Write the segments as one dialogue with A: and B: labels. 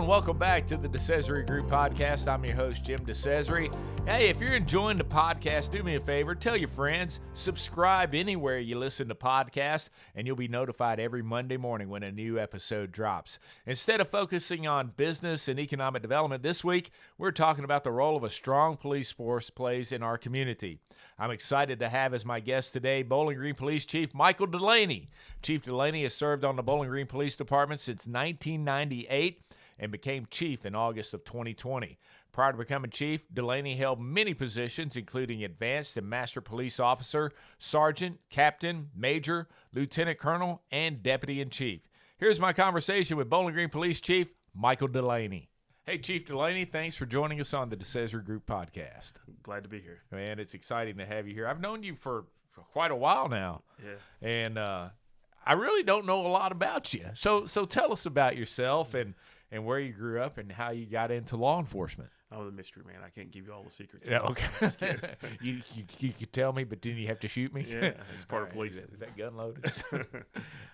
A: and welcome back to the DeCesare Group Podcast. I'm your host, Jim DeCesare. Hey, if you're enjoying the podcast, do me a favor, tell your friends, subscribe anywhere you listen to podcasts, and you'll be notified every Monday morning when a new episode drops. Instead of focusing on business and economic development this week, we're talking about the role of a strong police force plays in our community. I'm excited to have as my guest today Bowling Green Police Chief Michael Delaney. Chief Delaney has served on the Bowling Green Police Department since 1998 and became chief in August of 2020. Prior to becoming chief, Delaney held many positions, including advanced and master police officer, sergeant, captain, major, lieutenant colonel, and deputy in chief. Here's my conversation with Bowling Green Police Chief Michael Delaney. Hey, Chief Delaney, thanks for joining us on the DeCesare Group Podcast.
B: Glad to be here.
A: Man, it's exciting to have you here. I've known you for quite a while now.
B: Yeah.
A: And I really don't know a lot about you. So tell us about yourself and where you grew up and how you got into law enforcement.
B: I'm the mystery man. I can't give you all the secrets.
A: Yeah, okay. you could tell me, but then you have to shoot me?
B: Yeah, it's part of policing.
A: Is that gun loaded?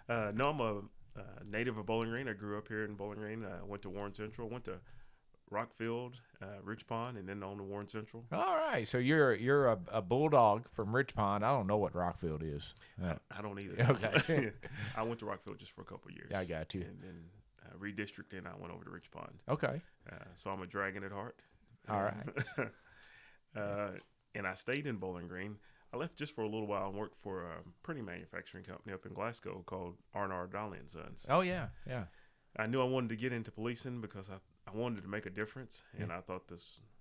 B: No, I'm a native of Bowling Green. I grew up here in Bowling Green. I went to Warren Central, went to Rockfield, Rich Pond, and then on to Warren Central.
A: All right. So you're a bulldog from Rich Pond. I don't know what Rockfield is.
B: I don't either.
A: Okay.
B: I went to Rockfield just for a couple of years.
A: I got you.
B: And then redistricted, and I went over to Rich Pond.
A: Okay.
B: So I'm a dragon at heart.
A: All right.
B: And I stayed in Bowling Green. I left just for a little while and worked for a printing manufacturing company up in Glasgow called R&R Delaney & Sons.
A: Oh, yeah, yeah.
B: I knew I wanted to get into policing because I wanted to make a difference, and I thought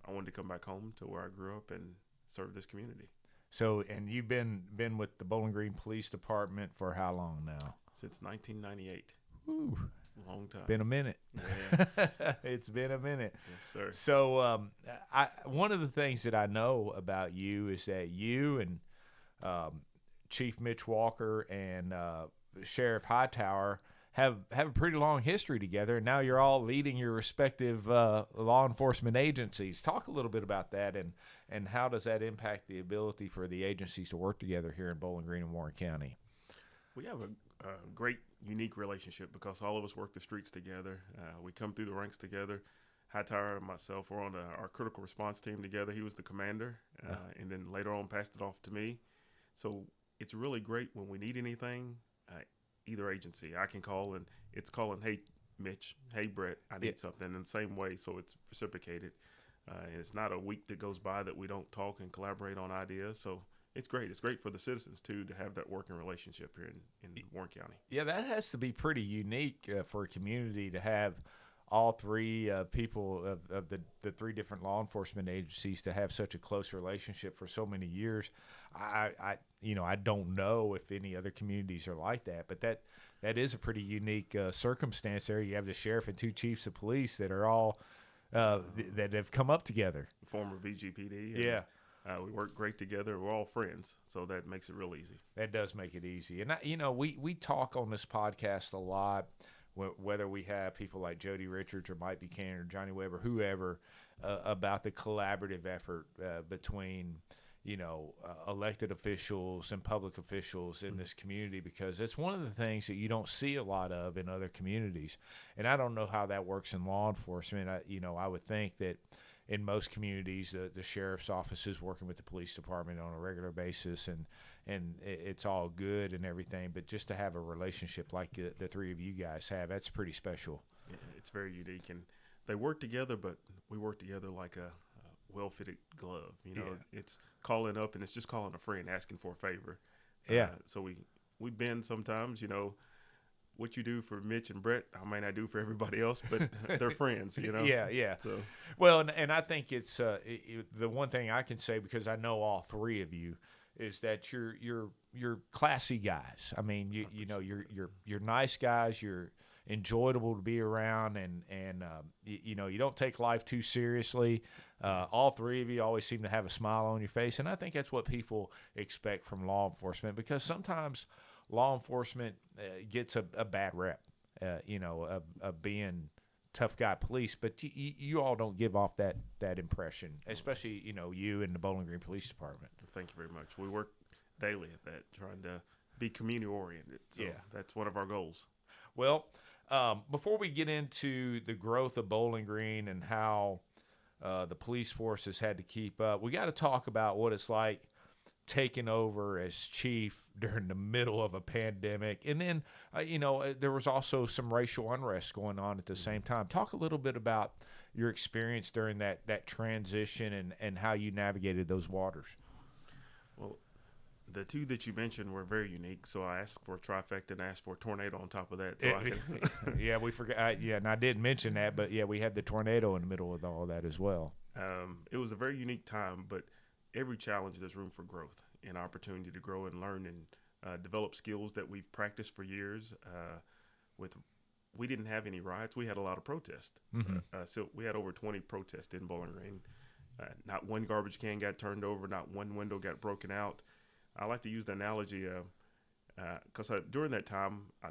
B: I wanted to come back home to where I grew up and serve this community.
A: So, and you've been with the Bowling Green Police Department for how long now?
B: Since 1998.
A: Ooh.
B: Long time.
A: Been a minute.
B: Yeah.
A: It's been a minute.
B: Yes, sir.
A: So one of the things that I know about you is that you and Chief Mitch Walker and Sheriff Hightower have a pretty long history together, and now you're all leading your respective law enforcement agencies. Talk a little bit about that, and how does that impact the ability for the agencies to work together here in Bowling Green and Warren County?
B: We have a great, unique relationship because all of us work the streets together. We come through the ranks together. Hightower and myself were on our critical response team together. He was the commander, and then later on passed it off to me. So it's really great when we need anything, either agency. I can call, and it's calling, hey, Mitch, hey, Brett, I need something, in the same way, so it's reciprocated. And it's not a week that goes by that we don't talk and collaborate on ideas. So it's great. It's great for the citizens, too, to have that working relationship here in Warren County. Yeah,
A: that has to be pretty unique for a community to have all three people of the three different law enforcement agencies to have such a close relationship for so many years. I don't know if any other communities are like that, but that is a pretty unique circumstance there. You have the sheriff and two chiefs of police that are all that have come up together.
B: Former BGPD.
A: Yeah.
B: We work great together. We're all friends, so that makes it real easy.
A: That does make it easy. And, we talk on this podcast a lot, whether we have people like Jody Richards or Mike Buchanan or Johnny Webb or whoever, about the collaborative effort between, elected officials and public officials in this community, because it's one of the things that you don't see a lot of in other communities. And I don't know how that works in law enforcement. I would think that in most communities, the sheriff's office is working with the police department on a regular basis, and it's all good and everything. But just to have a relationship like the three of you guys have, that's pretty special.
B: It's very unique, and they work together, but we work together like a well-fitted glove. It's calling up, and it's just calling a friend, asking for a favor.
A: Yeah.
B: So we bend sometimes. What you do for Mitch and Brett, I may not do for everybody else, but they're friends,
A: Yeah.
B: So,
A: well, and I think it's the one thing I can say, because I know all three of you, is that you're classy guys. I mean, you're nice guys. You're enjoyable to be around, and you don't take life too seriously. All three of you always seem to have a smile on your face, and I think that's what people expect from law enforcement, because sometimes law enforcement gets a bad rep, of being tough guy police, but you all don't give off that impression, especially you and the Bowling Green Police Department.
B: Thank you very much. We work daily at that, trying to be community oriented. So that's one of our goals.
A: Well, Before we get into the growth of Bowling Green and how the police force has had to keep up, we got to talk about what it's like taking over as chief during the middle of a pandemic. And then, there was also some racial unrest going on at the same time. Talk a little bit about your experience during that transition and how you navigated those waters.
B: Well, the two that you mentioned were very unique, so I asked for a trifecta and asked for a tornado on top of that. So I can
A: yeah, we forgot. And I did mention that, but yeah, we had the tornado in the middle of all that as well.
B: It was a very unique time, but every challenge, there's room for growth and opportunity to grow and learn and develop skills that we've practiced for years. We didn't have any riots. We had a lot of protests. So we had over 20 protests in Bowling Green. Not one garbage can got turned over. Not one window got broken out. I like to use the analogy because during that time, I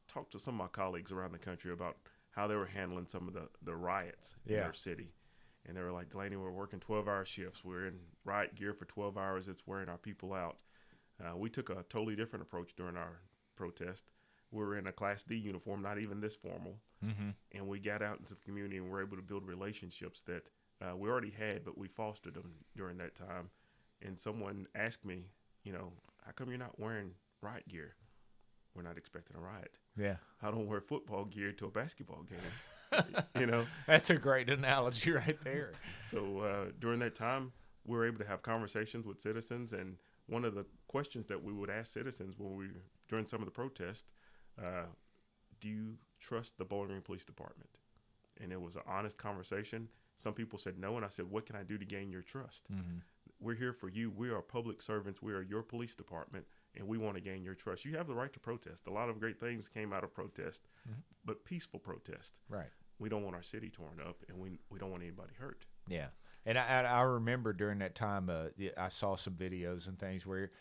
B: talked to some of my colleagues around the country about how they were handling some of the riots in their city. And they were like, Delaney, we're working 12-hour shifts. We're in riot gear for 12 hours. It's wearing our people out. We took a totally different approach during our protest. We were in a Class D uniform, not even this formal. And we got out into the community and were able to build relationships that we already had, but we fostered them during that time. And someone asked me, how come you're not wearing riot gear? We're not expecting a riot.
A: Yeah.
B: I don't wear football gear to a basketball game.
A: That's a great analogy right there.
B: So during that time, we were able to have conversations with citizens. And one of the questions that we would ask citizens during some of the protests, do you trust the Bowling Green Police Department? And it was an honest conversation. Some people said no, and I said, what can I do to gain your trust? We're here for you. We are public servants. We are your police department, and we want to gain your trust. You have the right to protest. A lot of great things came out of protest, but peaceful protest.
A: Right.
B: We don't want our city torn up, and we don't want anybody hurt.
A: Yeah. And I remember during that time, I saw some videos and things where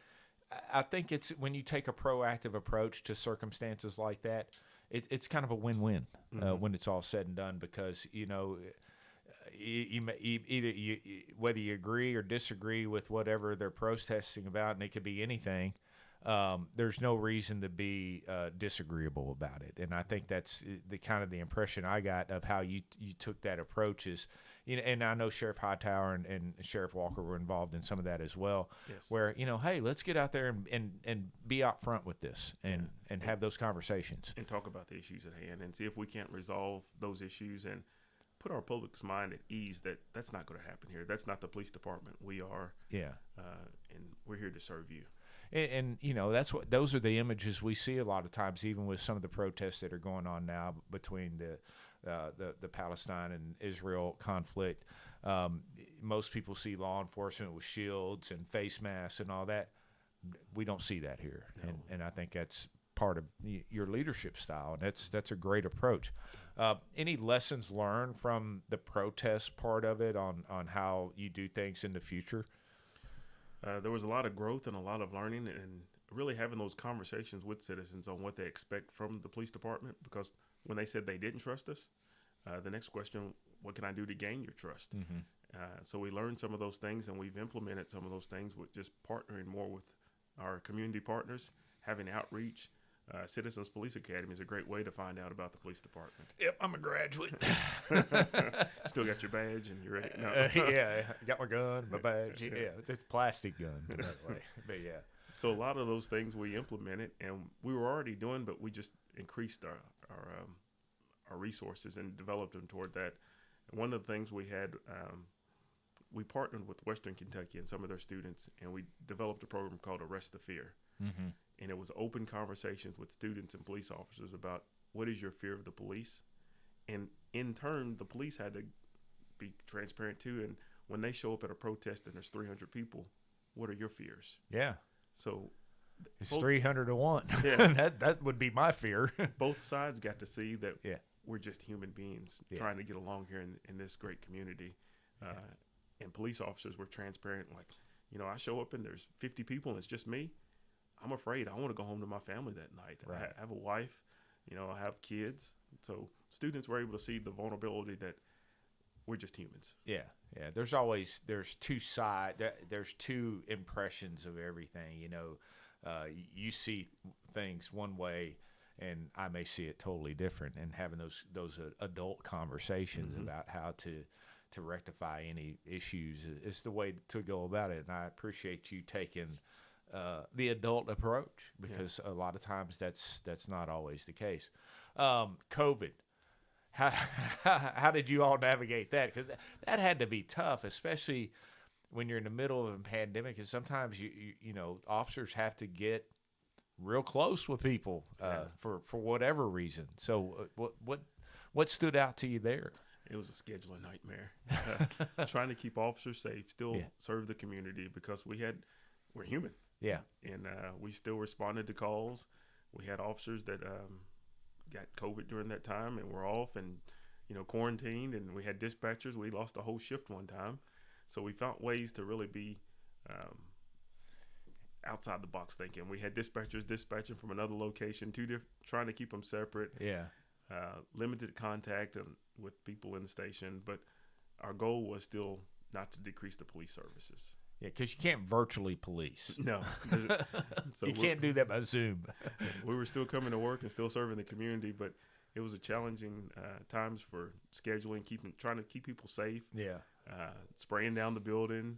A: I think it's when you take a proactive approach to circumstances like that, it's kind of a win-win when it's all said and done, because, whether you agree or disagree with whatever they're protesting about, and it could be anything, there's no reason to be disagreeable about it. And I think that's the kind of the impression I got of how you took that approach is, and I know Sheriff Hightower and Sheriff Walker were involved in some of that as well.
B: Yes.
A: Where, hey, let's get out there and be out front with this and have those conversations.
B: And talk about the issues at hand and see if we can't resolve those issues and put our public's mind at ease that that's not going to happen here. That's not the police department. We are. Yeah. And we're here to serve you.
A: And those are the images we see a lot of times, even with some of the protests that are going on now between the Palestine and Israel conflict. Most people see law enforcement with shields and face masks and all that. We don't see that here. No. And I think that's part of your leadership style, and that's a great approach. Any lessons learned from the protest part of it on how you do things in the future?
B: There was a lot of growth and a lot of learning, and really having those conversations with citizens on what they expect from the police department, because when they said they didn't trust us, the next question, what can I do to gain your trust? So we learned some of those things, and we've implemented some of those things with just partnering more with our community partners, having outreach. Citizens Police Academy is a great way to find out about the police department.
A: Yep, I'm a graduate.
B: Still got your badge and you're ready? No.
A: Yeah, got my gun, my badge. Yeah, it's a plastic gun, by the way. But yeah.
B: So a lot of those things we implemented, and we were already doing, but we just increased our resources and developed them toward that. And one of the things we had, we partnered with Western Kentucky and some of their students, and we developed a program called Arrest the Fear. And it was open conversations with students and police officers about what is your fear of the police. And in turn, the police had to be transparent too. And when they show up at a protest and there's 300 people, what are your fears?
A: Yeah.
B: So
A: it's 300 to 1. Yeah. that would be my fear.
B: Both sides got to see that we're just human beings trying to get along here in this great community. And police officers were transparent. Like, I show up and there's 50 people and it's just me. I'm afraid. I want to go home to my family that night. Right. I have a wife, I have kids. So students were able to see the vulnerability that we're just humans.
A: Yeah. There's two impressions of everything. You see things one way, and I may see it totally different. And having those adult conversations about how to rectify any issues is the way to go about it. And I appreciate you taking the adult approach, because a lot of times that's not always the case. COVID. How did you all navigate that? Because that had to be tough, especially when you're in the middle of a pandemic. And sometimes you know, officers have to get real close with people for whatever reason. So what stood out to you there?
B: It was a scheduling nightmare. Trying to keep officers safe, still serve the community, because we're human.
A: Yeah.
B: And we still responded to calls. We had officers that got COVID during that time and were off and, you know, quarantined, and we had dispatchers. We lost a whole shift one time. So we found ways to really be outside the box thinking. We had dispatchers dispatching from another location, trying to keep them separate.
A: Yeah.
B: Limited contact with people in the station, but our goal was still not to decrease the police services.
A: Yeah, because you can't virtually police.
B: No. So
A: you can't do that by Zoom.
B: We were still coming to work and still serving the community, but it was a challenging times for scheduling, trying to keep people safe.
A: Yeah.
B: Spraying down the building,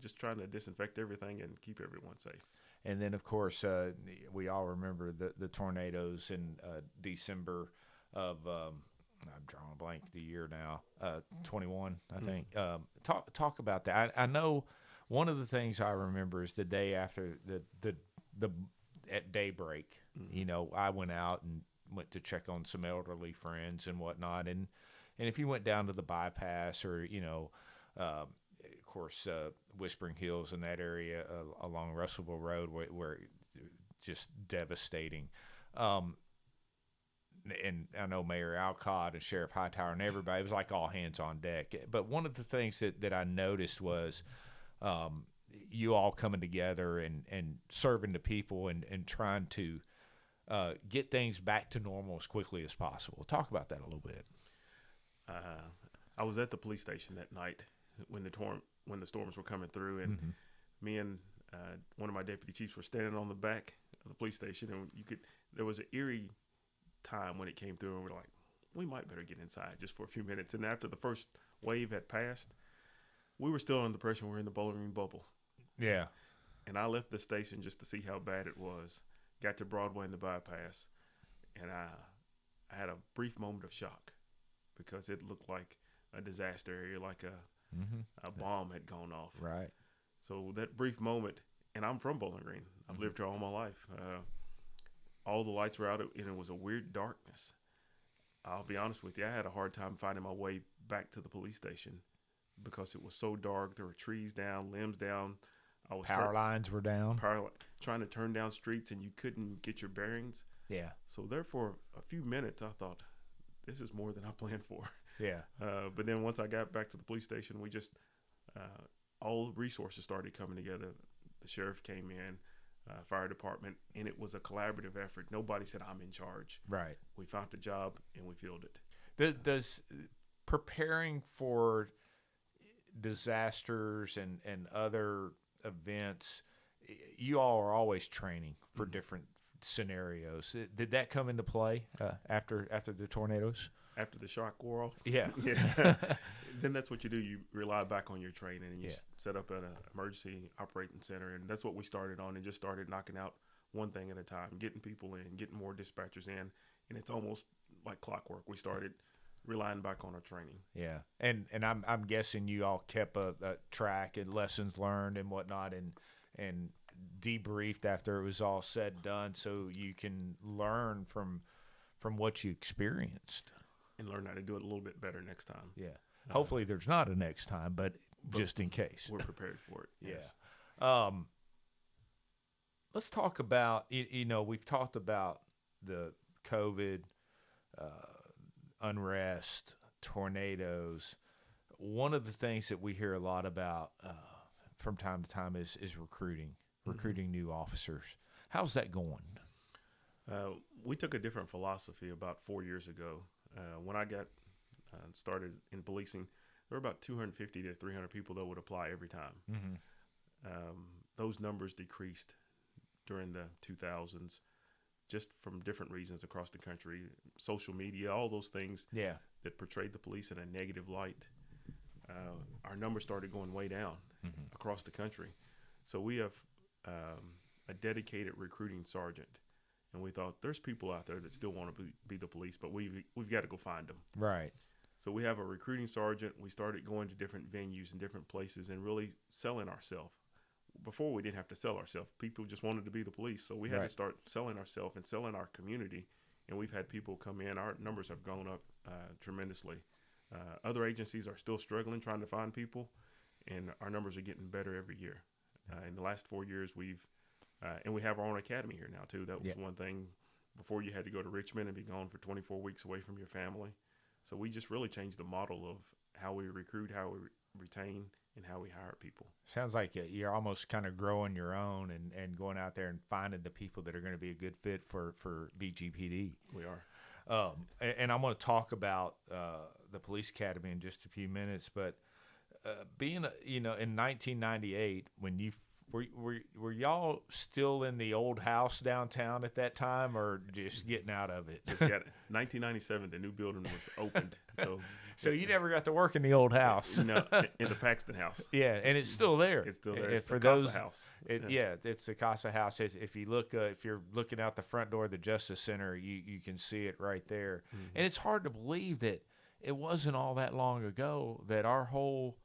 B: just trying to disinfect everything and keep everyone safe.
A: And then, of course, we all remember the tornadoes in December of, I'm drawing a blank the year now, 21, I think. Talk about that. I know one of the things I remember is the day after the at daybreak, you know, I went out and went to check on some elderly friends and whatnot. And if you went down to the bypass or, you know, of course, Whispering Hills in that area along Russellville Road, where just devastating. And I know Mayor Alcott and Sheriff Hightower and everybody, it was like all hands on deck. But one of the things that I noticed was you all coming together and serving the people and trying to get things back to normal as quickly as possible. Talk about that a little bit.
B: I was at the police station that night when the storms were coming through, and me and one of my deputy chiefs were standing on the back of the police station, and there was an eerie time when it came through, and we're like, we might better get inside just for a few minutes. And after the first wave had passed, we were still under the pressure. We're in the bowling green bubble.
A: Yeah.
B: And I left the station just to see how bad it was. Got to Broadway and the bypass, and I had a brief moment of shock because it looked like a disaster area, like a bomb had gone off.
A: Right.
B: So that brief moment, and I'm from Bowling Green. I've lived here all my life. All the lights were out, and it was a weird darkness. I'll be honest with you, I had a hard time finding my way back to the police station because it was so dark. There were trees down, limbs down.
A: Power lines were down.
B: Trying to turn down streets, and you couldn't get your bearings.
A: Yeah.
B: So there for a few minutes, I thought, this is more than I planned for.
A: Yeah.
B: But then once I got back to the police station, we just all the resources started coming together. The sheriff came in, fire department, and it was a collaborative effort. Nobody said, I'm in charge.
A: Right.
B: We found a job, and we filled it.
A: Does preparing for disasters and other events, you all are always training for different scenarios. Did that come into play after the tornadoes?
B: After the shock wore off?
A: Yeah.
B: Yeah. Then that's what you do. You rely back on your training, and you set up an emergency operating center, and that's what we started on, and just started knocking out one thing at a time, getting people in, getting more dispatchers in, and it's almost like clockwork. We started relying back on our training.
A: Yeah, and I'm guessing you all kept a track and lessons learned and whatnot, and debriefed after it was all said and done, so you can learn from what you experienced
B: and learn how to do it a little bit better next time.
A: Yeah. Hopefully there's not a next time, but just in case.
B: We're prepared for it. Yes.
A: Yeah. Let's talk about, we've talked about the COVID, unrest, tornadoes. One of the things that we hear a lot about from time to time is recruiting new officers. How's that going?
B: We took a different philosophy about 4 years ago. When I got started in policing, there were about 250 to 300 people that would apply every time. Mm-hmm. Those numbers decreased during the 2000s just from different reasons across the country, social media, all those things that portrayed the police in a negative light. Our numbers started going way down across the country. So we have a dedicated recruiting sergeant. And we thought, there's people out there that still want to be the police, but we've got to go find them.
A: Right.
B: So we have a recruiting sergeant. We started going to different venues and different places and really selling ourselves. Before, we didn't have to sell ourselves. People just wanted to be the police. So we had to start selling ourselves and selling our community. And we've had people come in. Our numbers have gone up tremendously. Other agencies are still struggling trying to find people, and our numbers are getting better every year. In the last 4 years, and we have our own academy here now, too. That was one thing. Before, you had to go to Richmond and be gone for 24 weeks away from your family. So we just really changed the model of how we recruit, how we retain, and how we hire people.
A: Sounds like you're almost kind of growing your own and going out there and finding the people that are going to be a good fit for BGPD.
B: We are.
A: And I'm going to talk about the police academy in just a few minutes, but being, in 1998, when you were y'all still in the old house downtown at that time, or just getting out of it?
B: Just got it. 1997, the new building was opened.
A: So you never got to work in the old house?
B: No, in the Paxton House.
A: Yeah, and it's still there.
B: It's still there. It's
A: for
B: the Casa House.
A: It's the Casa House. If you look, if you're looking out the front door of the Justice Center, you can see it right there. Mm-hmm. And it's hard to believe that it wasn't all that long ago that our whole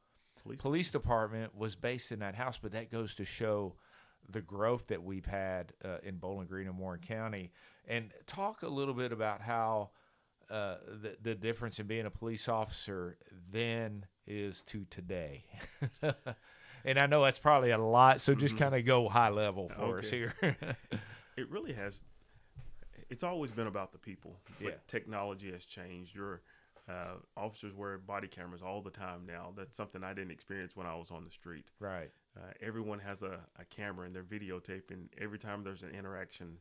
A: police department was based in that house, but that goes to show the growth that we've had in Bowling Green and Warren County. And talk a little bit about how the difference in being a police officer then is to today. And I know that's probably a lot, so just kind of go high level for us here.
B: It really has. It's always been about the people, but technology has changed. Your officers wear body cameras all the time now. That's something I didn't experience when I was on the street.
A: Right.
B: Everyone has a camera and they're videotaping every time there's an interaction.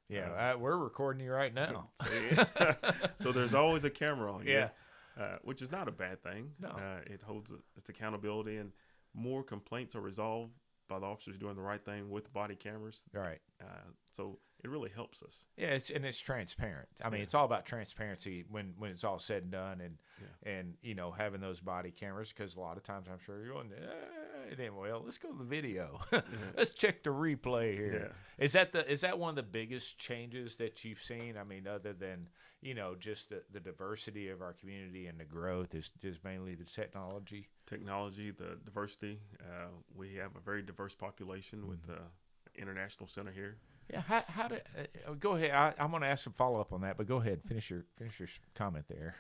A: Yeah, we're recording you right now.
B: So there's always a camera on you.
A: Yeah.
B: Which is not a bad thing. No. It holds its accountability, and more complaints are resolved by the officers doing the right thing with body cameras.
A: Right.
B: So it really helps us.
A: Yeah, it's transparent. I mean, it's all about transparency when it's all said and done, and having those body cameras, because a lot of times I'm sure you're going, it ain't well. Let's go to the video. Let's check the replay here. Yeah. Is that one of the biggest changes that you've seen? I mean, other than just the diversity of our community and the growth, is just mainly the technology.
B: The diversity. We have a very diverse population with the International Center here.
A: Yeah, how do go ahead. I'm going to ask some follow up on that, but go ahead, finish your comment there.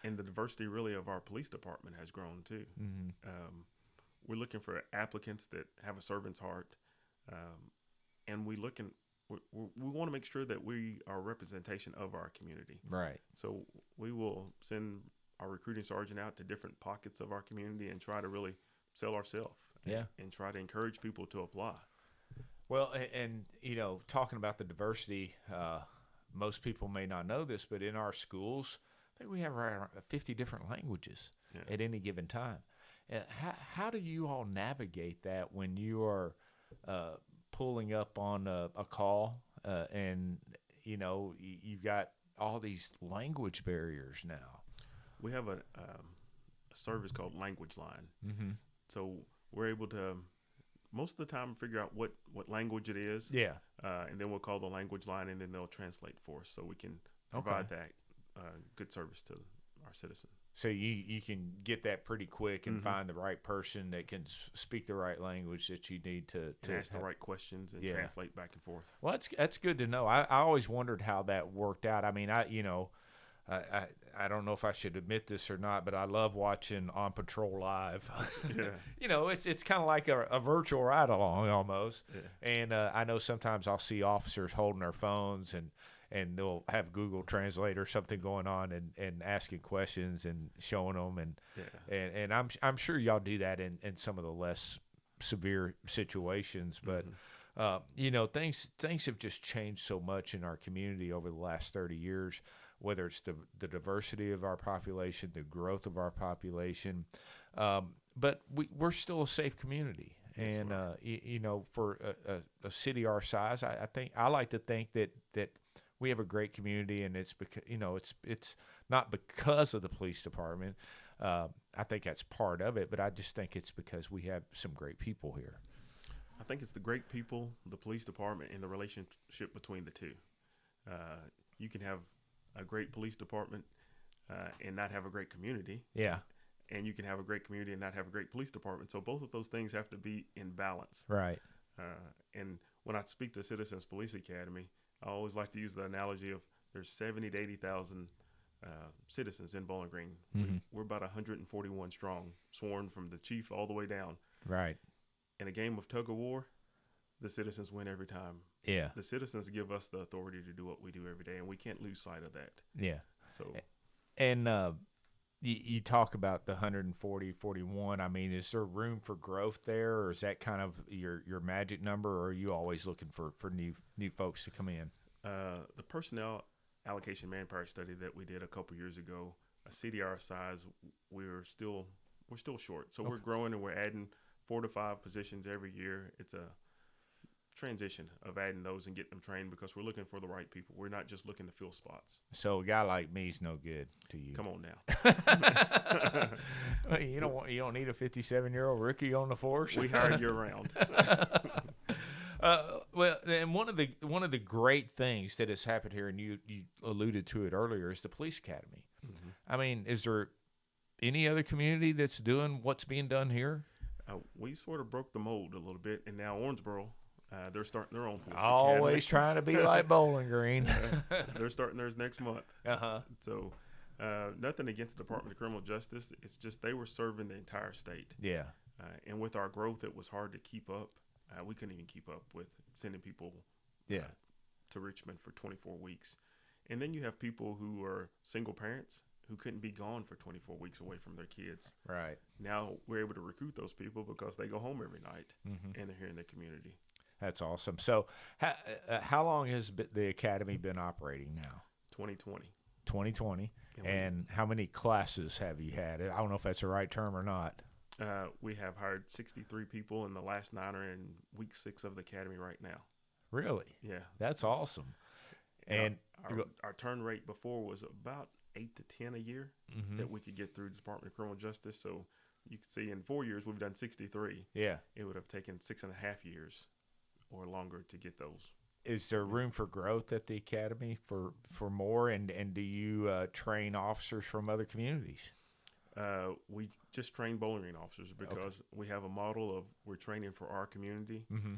B: And the diversity really of our police department has grown too. Mm-hmm. We're looking for applicants that have a servant's heart, and we want to make sure that we are a representation of our community.
A: Right.
B: So we will send our recruiting sergeant out to different pockets of our community and try to really sell ourselves. And try to encourage people to apply.
A: Well, and talking about the diversity, most people may not know this, but in our schools, I think we have around 50 different languages at any given time. How do you all navigate that when you are pulling up on a call and you've got all these language barriers now?
B: We have a service called Language Line. Mm-hmm. So we're able to most of the time figure out what language it is. Yeah. And then we'll call the language line, and then they'll translate for us so we can provide that good service to our citizens.
A: So you can get that pretty quick and find the right person that can speak the right language that you need to
B: ask the right questions and translate back and forth.
A: Well, that's good to know. I always wondered how that worked out. I mean, I don't know if I should admit this or not, but I love watching On Patrol Live. It's kind of like a virtual ride along almost. Yeah. And I know sometimes I'll see officers holding their phones and they'll have Google Translate or something going on and asking questions and showing them. And I'm sure y'all do that in some of the less severe situations, but things have just changed so much in our community over the last 30 years. Whether it's the diversity of our population, the growth of our population, but we're still a safe community. And for a city our size, I like to think that we have a great community, and it's because it's not because of the police department. I think that's part of it, but I just think it's because we have some great people here.
B: I think it's the great people, the police department, and the relationship between the two. You can have a great police department and not have a great community.
A: Yeah.
B: And you can have a great community and not have a great police department. So both of those things have to be in balance.
A: Right.
B: And when I speak to Citizens Police Academy, I always like to use the analogy of there's 70 to 80,000 citizens in Bowling Green.
A: Mm-hmm.
B: We're about 141 strong, sworn from the chief all the way down.
A: Right.
B: In a game of tug of war, the citizens win every time.
A: Yeah.
B: The citizens give us the authority to do what we do every day, and we can't lose sight of that.
A: Yeah.
B: So,
A: and you talk about the 140, 41. I mean, is there room for growth there, or is that kind of your magic number, or are you always looking for new folks to come in?
B: The personnel allocation manpower study that we did a couple years ago, a city our size, we're still short. So We're growing, and we're adding 4 to 5 positions every year. It's a transition of adding those and getting them trained because we're looking for the right people. We're not just looking to fill spots.
A: So a guy like me is no good to you.
B: Come on now.
A: You don't need a 57-year-old rookie on the force.
B: We hire year round.
A: Well, and one of the great things that has happened here, and you alluded to it earlier, is the police academy. Mm-hmm. I mean, is there any other community that's doing what's being done here?
B: We sort of broke the mold a little bit, and now Owensboro, they're starting their own police
A: Always
B: academy.
A: trying to be like Bowling Green.
B: They're starting theirs next month.
A: Uh-huh.
B: So nothing against the Department of Criminal Justice. It's just they were serving the entire state.
A: Yeah.
B: And with our growth, it was hard to keep up. We couldn't even keep up with sending people to Richmond for 24 weeks. And then you have people who are single parents who couldn't be gone for 24 weeks away from their kids.
A: Right.
B: Now we're able to recruit those people because they go home every night
A: mm-hmm.
B: and they're here in the community.
A: That's awesome. So how long has the academy been operating now?
B: 2020.
A: 2020. And how many classes have you had? I don't know if that's the right term or not.
B: We have hired 63 people, and the last 9 are in week 6 of the academy right now.
A: Really?
B: Yeah.
A: That's awesome. And
B: our turn rate before was about 8 to 10 a year
A: mm-hmm.
B: that we could get through the Department of Criminal Justice. So you can see in 4 years we've done 63.
A: Yeah.
B: It would have taken 6.5 years or longer to get those.
A: Is there room for growth at the academy for more? And do you train officers from other communities?
B: We just train Bowling Green officers because we have a model of we're training for our community,
A: mm-hmm.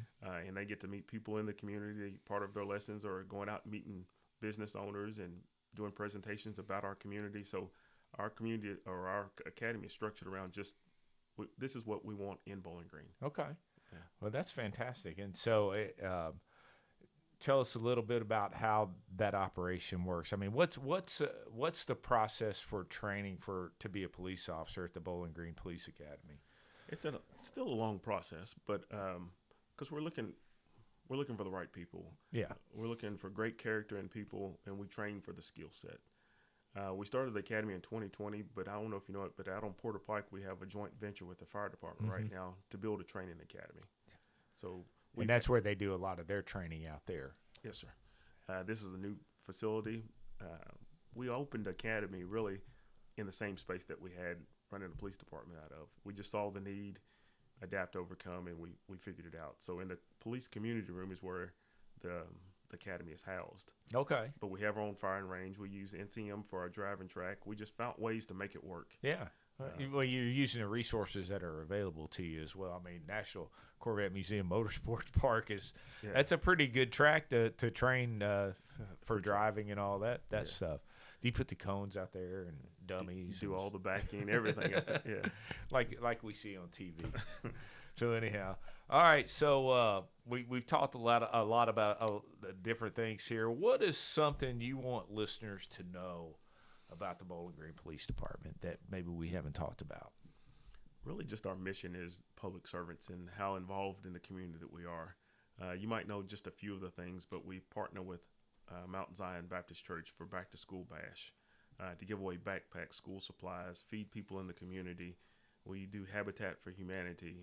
B: And they get to meet people in the community. Part of their lessons are going out and meeting business owners and doing presentations about our community. So our community or our academy is structured around this is what we want in Bowling Green.
A: Okay.
B: Yeah.
A: Well, that's fantastic. And so tell us a little bit about how that operation works. I mean, what's the process for training to be a police officer at the Bowling Green Police Academy?
B: It's still a long process, but because we're looking for the right people.
A: Yeah,
B: we're looking for great character in people, and we train for the skill set. We started the academy in 2020, but I don't know if you know it, but out on Porter Pike we have a joint venture with the fire department
A: mm-hmm.
B: right now to build a training academy. So.
A: And that's where they do a lot of their training out there.
B: Yes, sir. This is a new facility. We opened the academy really in the same space that we had running the police department out of. We just saw the need, adapt, overcome, and we figured it out. So in the police community room is where the academy is housed.
A: Okay.
B: But we have our own firing range. We use NCM for our driving track. We just found ways to make it work.
A: Yeah. Well, you're using the resources that are available to you as well. I mean, National Corvette Museum Motorsports Park that's a pretty good track to train for driving and all that stuff. Do you put the cones out there and dummies?
B: Do all the backing, everything. Yeah,
A: like we see on TV. So anyhow, all right. So we've talked a lot about different things here. What is something you want listeners to know about the Bowling Green Police Department that maybe we haven't talked about?
B: Really just our mission as public servants and how involved in the community that we are. You might know just a few of the things, but we partner with Mount Zion Baptist Church for Back to School Bash to give away backpacks, school supplies, feed people in the community. We do Habitat for Humanity.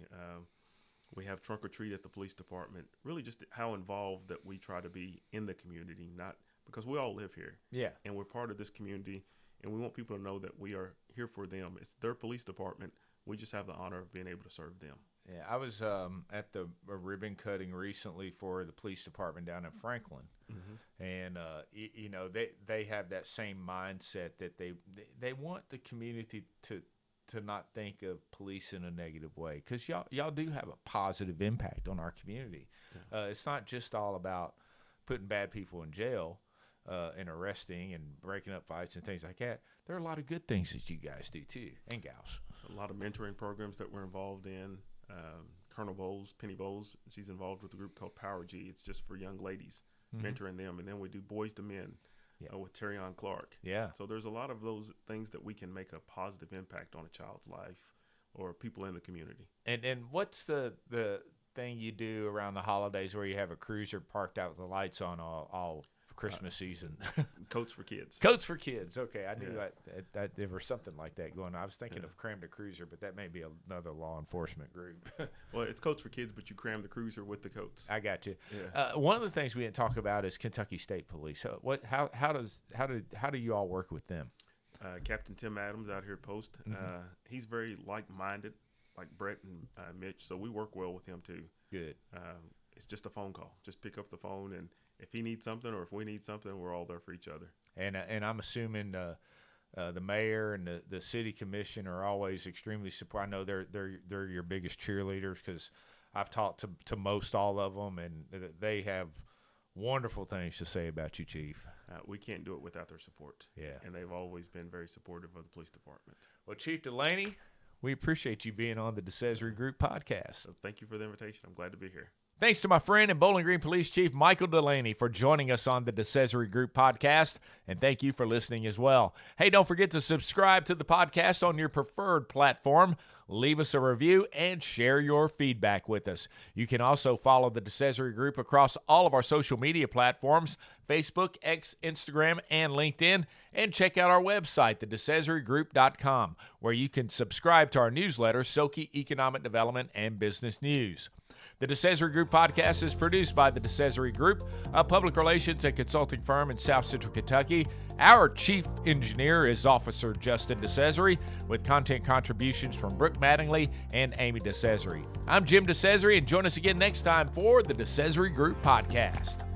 B: We have Trunk or Treat at the police department. Really just how involved that we try to be in the community, not because we all live here.
A: Yeah.
B: And we're part of this community, and we want people to know that we are here for them. It's their police department. We just have the honor of being able to serve them.
A: Yeah, I was at the ribbon cutting recently for the police department down in Franklin, and they have that same mindset that they want the community to not think of police in a negative way, because y'all do have a positive impact on our community. Yeah. It's not just all about putting bad people in jail and arresting and breaking up fights and things like that. There are a lot of good things that you guys do too, and gals.
B: A lot of mentoring programs that we're involved in. Colonel Bowles, Penny Bowles, she's involved with a group called Power G. It's just for young ladies, mentoring them. And then we do Boys to Men with Terrion Clark.
A: Yeah.
B: So there's a lot of those things that we can make a positive impact on a child's life or people in the community.
A: And what's the thing you do around the holidays where you have a cruiser parked out with the lights on all Christmas season?
B: Coats for Kids.
A: Coats for Kids. Okay, I knew that there was something like that going on. I was thinking of Cram the Cruiser, but that may be another law enforcement group.
B: Well, it's Coats for Kids, but you cram the cruiser with the coats.
A: I got you.
B: Yeah.
A: One of the things we didn't talk about is Kentucky State Police. So how do you all work with them?
B: Captain Tim Adams out here at Post. He's very like-minded, like Brett and Mitch. So we work well with him too.
A: Good.
B: It's just a phone call. Just pick up the phone, and if he needs something or if we need something, we're all there for each other. And I'm assuming the mayor and the city commission are always extremely supportive. I know they're your biggest cheerleaders, because I've talked to most all of them, and they have wonderful things to say about you, Chief. We can't do it without their support.
A: Yeah.
B: And they've always been very supportive of the police department.
A: Well, Chief Delaney, we appreciate you being on the DeCesare Group Podcast.
B: So thank you for the invitation. I'm glad to be here.
A: Thanks to my friend and Bowling Green Police Chief Michael Delaney for joining us on the DeCesare Group Podcast, and thank you for listening as well. Hey, don't forget to subscribe to the podcast on your preferred platform. Leave us a review and share your feedback with us. You can also follow the DeCesare Group across all of our social media platforms, Facebook, X, Instagram, and LinkedIn, and check out our website, thedecesaregroup.com, where you can subscribe to our newsletter, Soki Economic Development and Business News. The DeCesare Group Podcast is produced by the DeCesare Group, a public relations and consulting firm in South Central Kentucky. Our chief engineer is Officer Justin DeCesare, with content contributions from Brooke Mattingly and Amy DeCesare. I'm Jim DeCesare, and join us again next time for the DeCesare Group Podcast.